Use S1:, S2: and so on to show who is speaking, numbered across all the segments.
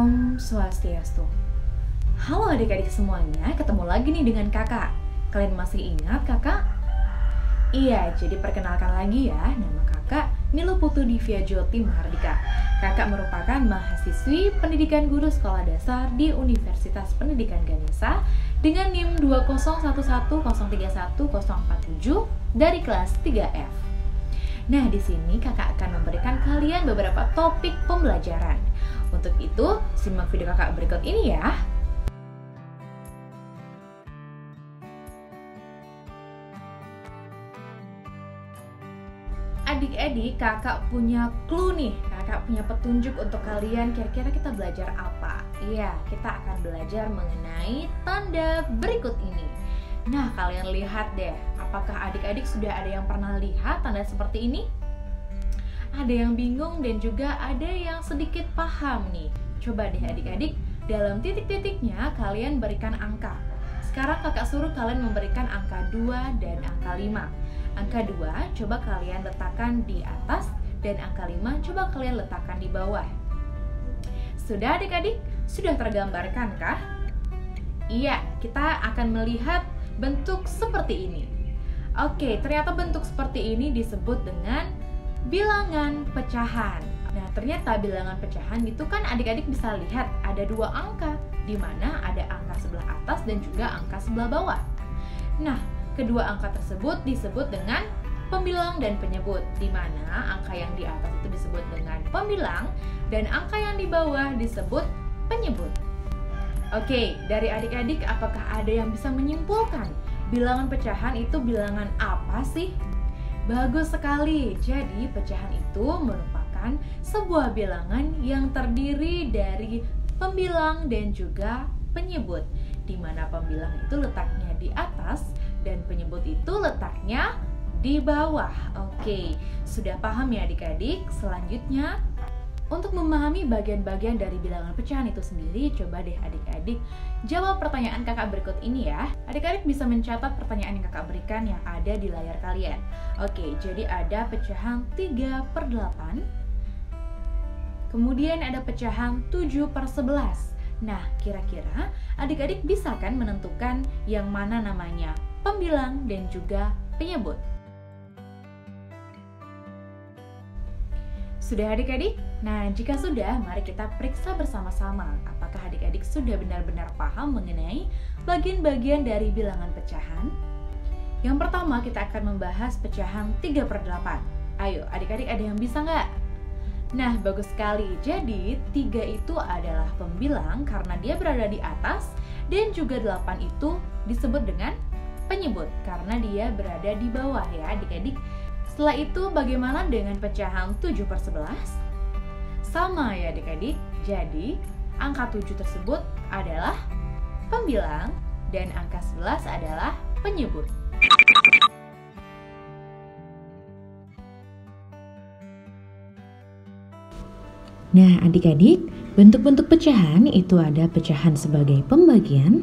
S1: Om Swastiastu. Halo adik-adik semuanya, ketemu lagi nih dengan kakak. Kalian masih ingat kakak? Iya, jadi perkenalkan lagi ya, nama kakak Nilu Putu Divya Jyoti Mahardika. Kakak merupakan mahasiswi pendidikan guru sekolah dasar di Universitas Pendidikan Ganesha dengan NIM 201103147 dari kelas 3F. Nah, di sini kakak akan memberikan kalian beberapa topik pembelajaran. Untuk itu, simak video kakak berikut ini ya. Adik-adik, kakak punya clue nih, kakak punya petunjuk untuk kalian. Kira-kira kita belajar apa? Iya, kita akan belajar mengenai tanda berikut ini. Nah, kalian lihat deh, apakah adik-adik sudah ada yang pernah lihat tanda seperti ini? Ada yang bingung dan juga ada yang sedikit paham nih. Coba deh adik-adik, dalam titik-titiknya kalian berikan angka. Sekarang kakak suruh kalian memberikan angka 2 dan angka 5. Angka 2 coba kalian letakkan di atas dan angka 5 coba kalian letakkan di bawah. Sudah adik-adik? Sudah tergambarkan kah? Iya, kita akan melihat bentuk seperti ini. Oke, ternyata bentuk seperti ini disebut dengan bilangan pecahan. Nah, ternyata bilangan pecahan itu kan adik-adik bisa lihat ada dua angka, di mana ada angka sebelah atas dan juga angka sebelah bawah. Nah, kedua angka tersebut disebut dengan pembilang dan penyebut, di mana angka yang di atas itu disebut dengan pembilang dan angka yang di bawah disebut penyebut. Oke, dari adik-adik apakah ada yang bisa menyimpulkan bilangan pecahan itu bilangan apa sih? Bagus sekali. Jadi pecahan itu merupakan sebuah bilangan yang terdiri dari pembilang dan juga penyebut, di mana pembilang itu letaknya di atas dan penyebut itu letaknya di bawah. Oke, sudah paham ya adik-adik? Selanjutnya, untuk memahami bagian-bagian dari bilangan pecahan itu sendiri, coba deh adik-adik jawab pertanyaan kakak berikut ini ya. Adik-adik bisa mencatat pertanyaan yang kakak berikan yang ada di layar kalian. Oke, jadi ada pecahan 3/8, kemudian ada pecahan 7/11. Nah, kira-kira adik-adik bisa kan menentukan yang mana namanya pembilang dan juga penyebut? Sudah adik-adik? Nah, jika sudah, mari kita periksa bersama-sama apakah adik-adik sudah benar-benar paham mengenai bagian-bagian dari bilangan pecahan. Yang pertama, kita akan membahas pecahan 3/8. Ayo, adik-adik ada yang bisa nggak? Nah, bagus sekali. Jadi, 3 itu adalah pembilang karena dia berada di atas, dan juga 8 itu disebut dengan penyebut karena dia berada di bawah ya adik-adik. Setelah itu bagaimana dengan pecahan 7/11? Sama ya adik-adik, jadi angka 7 tersebut adalah pembilang dan angka 11 adalah penyebut.
S2: Nah adik-adik, bentuk-bentuk pecahan itu ada pecahan sebagai pembagian,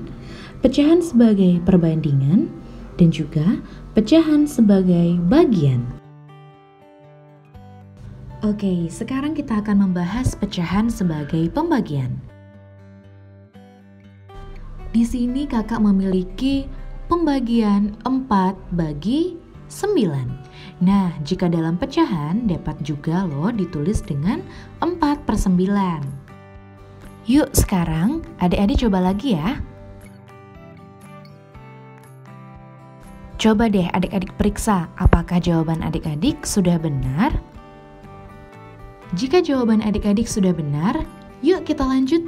S2: pecahan sebagai perbandingan, dan juga pecahan sebagai bagian. Oke, sekarang kita akan membahas pecahan sebagai pembagian. Di sini kakak memiliki pembagian 4/9. Nah, jika dalam pecahan dapat juga loh ditulis dengan 4/9. Yuk sekarang adik-adik coba lagi ya. Coba deh adik-adik periksa apakah jawaban adik-adik sudah benar. Jika jawaban adik-adik sudah benar, yuk kita lanjut.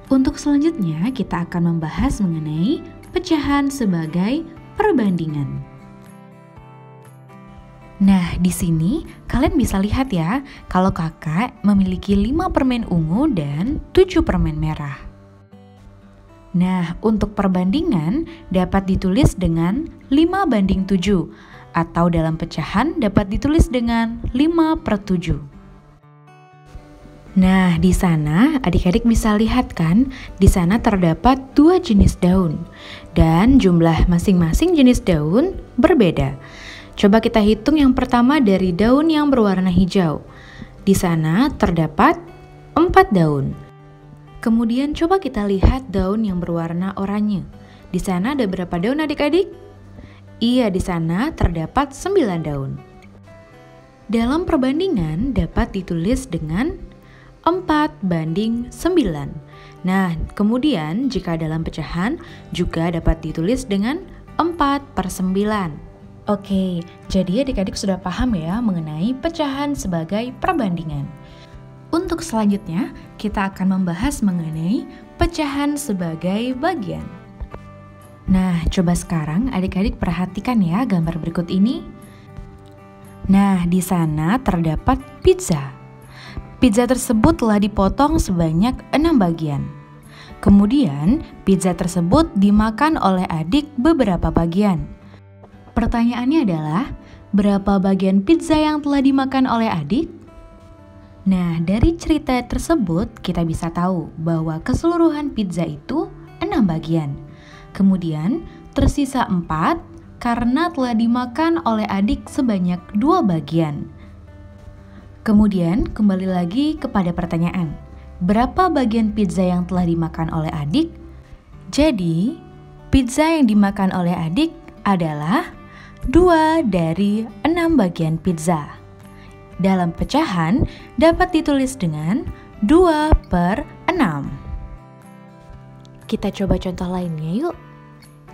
S2: Untuk selanjutnya kita akan membahas mengenai pecahan sebagai perbandingan. Nah, di sini kalian bisa lihat ya, kalau kakak memiliki 5 permen ungu dan 7 permen merah. Nah, untuk perbandingan dapat ditulis dengan 5/7 atau dalam pecahan dapat ditulis dengan 5/7. Nah, di sana adik-adik bisa lihat kan, di sana terdapat 2 jenis daun dan jumlah masing-masing jenis daun berbeda. Coba kita hitung yang pertama dari daun yang berwarna hijau. Di sana terdapat 4 daun. Kemudian coba kita lihat daun yang berwarna oranye. Di sana ada berapa daun adik-adik? Iya, di sana terdapat 9 daun. Dalam perbandingan dapat ditulis dengan 4:9. Nah, kemudian jika dalam pecahan juga dapat ditulis dengan 4/9. Oke, jadi adik-adik sudah paham ya mengenai pecahan sebagai perbandingan. Untuk selanjutnya, kita akan membahas mengenai pecahan sebagai bagian. Nah, coba sekarang adik-adik perhatikan ya gambar berikut ini. Nah, di sana terdapat pizza. Pizza tersebut telah dipotong sebanyak 6 bagian. Kemudian, pizza tersebut dimakan oleh adik beberapa bagian. Pertanyaannya adalah, berapa bagian pizza yang telah dimakan oleh adik? Nah, dari cerita tersebut kita bisa tahu bahwa keseluruhan pizza itu 6 bagian. Kemudian, tersisa 4 karena telah dimakan oleh adik sebanyak 2 bagian. Kemudian, kembali lagi kepada pertanyaan. Berapa bagian pizza yang telah dimakan oleh adik? Jadi, pizza yang dimakan oleh adik adalah 2 dari 6 bagian pizza. Dalam pecahan dapat ditulis dengan 2/6. Kita coba contoh lainnya yuk.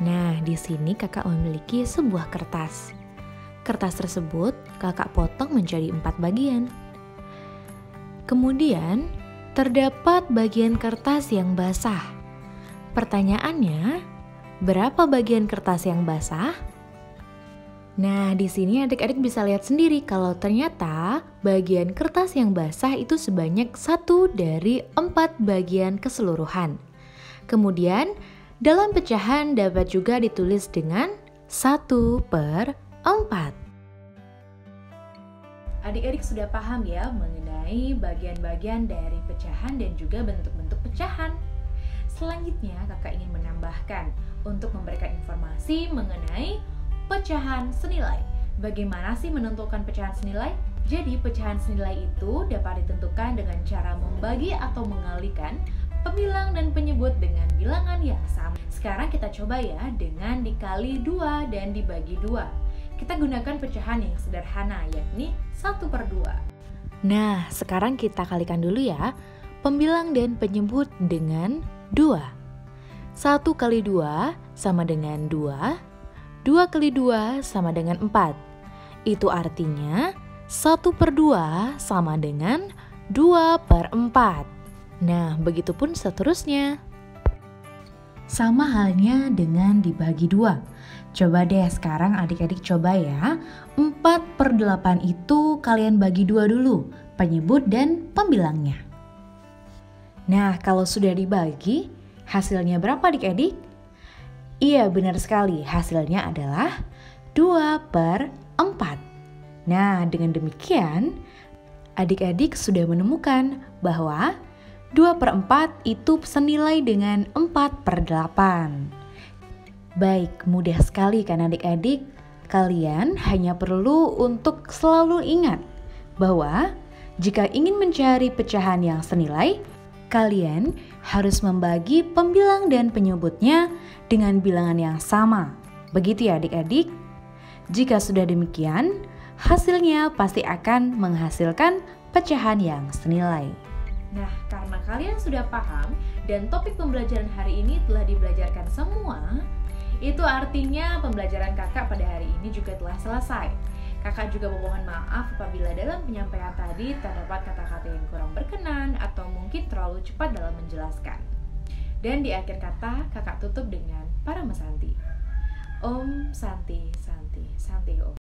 S2: Nah, di sini kakak memiliki sebuah kertas. Kertas tersebut kakak potong menjadi 4 bagian. Kemudian, terdapat bagian kertas yang basah. Pertanyaannya, berapa bagian kertas yang basah? Nah, di sini adik-adik bisa lihat sendiri kalau ternyata bagian kertas yang basah itu sebanyak 1 dari 4 bagian keseluruhan. Kemudian, dalam pecahan dapat juga ditulis dengan 1/4.
S1: Adik-adik sudah paham ya mengenai bagian-bagian dari pecahan dan juga bentuk-bentuk pecahan. Selanjutnya kakak ingin menambahkan untuk memberikan informasi mengenai pecahan senilai. Bagaimana sih menentukan pecahan senilai? Jadi pecahan senilai itu dapat ditentukan dengan cara membagi atau mengalihkan pembilang dan penyebut dengan bilangan yang sama. Sekarang kita coba ya dengan dikali 2 dan dibagi 2. Kita gunakan pecahan yang sederhana yakni 1/2.
S2: Nah, sekarang kita kalikan dulu ya pembilang dan penyebut dengan 2. 1 kali 2 sama dengan 2. 2 kali 2 sama dengan 4. Itu artinya 1/2 sama dengan 2/4. Nah, begitupun seterusnya. Sama halnya dengan dibagi 2. Coba deh sekarang adik-adik coba ya. 4/8 itu kalian bagi 2 dulu, penyebut dan pembilangnya. Nah, kalau sudah dibagi, hasilnya berapa adik-adik? Iya, benar sekali. Hasilnya adalah 2/4. Nah, dengan demikian, adik-adik sudah menemukan bahwa 2/4 itu senilai dengan 4/8. Baik, mudah sekali kan adik-adik? Kalian hanya perlu untuk selalu ingat bahwa jika ingin mencari pecahan yang senilai, kalian harus membagi pembilang dan penyebutnya dengan bilangan yang sama. Begitu ya adik-adik? Jika sudah demikian, hasilnya pasti akan menghasilkan pecahan yang senilai.
S1: Nah, karena kalian sudah paham dan topik pembelajaran hari ini telah dibelajarkan semua, itu artinya pembelajaran kakak pada hari ini juga telah selesai. Kakak juga memohon maaf apabila dalam penyampaian tadi terdapat kata-kata yang kurang berkenan atau mungkin terlalu cepat dalam menjelaskan. Dan di akhir kata, kakak tutup dengan Paramasanti. Om Santi Santi Santi Om.